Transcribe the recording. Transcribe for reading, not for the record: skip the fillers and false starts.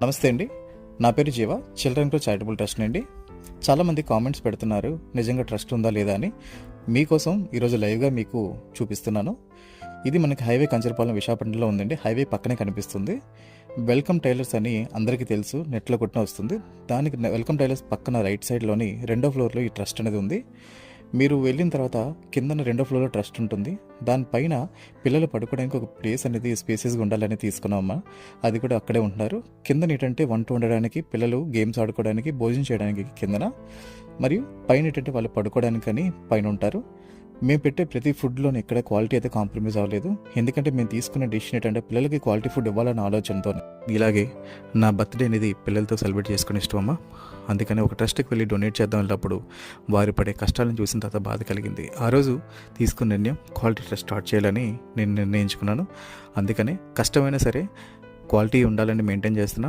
నమస్తే అండి. నా పేరు జీవ. చిల్డ్రన్ టు చారిటబుల్ ట్రస్ట్ నుండి. చాలామంది కామెంట్స్ పెడుతున్నారు నిజంగా ట్రస్ట్ ఉందా లేదా అని. మీకోసం ఈరోజు లైవ్గా మీకు చూపిస్తున్నాను. ఇది మనకి హైవే కంచరపాలెం విశాఖపట్నంలో ఉందండి. హైవే పక్కనే కనిపిస్తుంది. వెల్కమ్ టైలర్స్ అని అందరికీ తెలుసు, నెట్లో కొట్టిన వస్తుంది. దానికి వెల్కమ్ టైలర్స్ పక్కన రైట్ సైడ్లోని 2వ ఫ్లోర్లో ఈ ట్రస్ట్ అనేది ఉంది. మీరు వెళ్ళిన తర్వాత కిందన 2వ ఫ్లోర్లో ట్రస్ట్ ఉంటుంది. దానిపైన పిల్లలు పడుకోవడానికి ఒక ప్లేస్ అనేది స్పేసెస్గా ఉండాలని తీసుకున్నామమ్మా. అది కూడా అక్కడే ఉంటున్నారు. కిందన ఏంటంటే వంట ఉండడానికి, పిల్లలు గేమ్స్ ఆడుకోవడానికి, భోజనం చేయడానికి కిందన, మరియు పైన ఏంటంటే వాళ్ళు పడుకోవడానికని పైన ఉంటారు. మేము పెట్టే ప్రతి ఫుడ్లోనే ఎక్కడ క్వాలిటీ అయితే కాంప్రమైజ్ అవ్వలేదు. ఎందుకంటే మేము తీసుకునే డిసిషన్ ఏంటంటే పిల్లలకి క్వాలిటీ ఫుడ్ ఇవ్వాలన్న ఆలోచనతో. ఇలాగే నా బర్త్డే అనేది పిల్లలతో సెలబ్రేట్ చేసుకునే ఇష్టమమ్మా. అందుకని ఒక ట్రస్ట్కి వెళ్ళి డొనేట్ చేద్దాం వెళ్ళినప్పుడు వారు పడే కష్టాలను చూసిన తర్వాత బాధ కలిగింది. ఆ రోజు తీసుకున్న నిర్ణయం క్వాలిటీ ట్రస్ట్ స్టార్ట్ చేయాలని నేను నిర్ణయించుకున్నాను. అందుకనే కష్టమైనా సరే క్వాలిటీ ఉండాలని మెయింటైన్ చేస్తున్నా.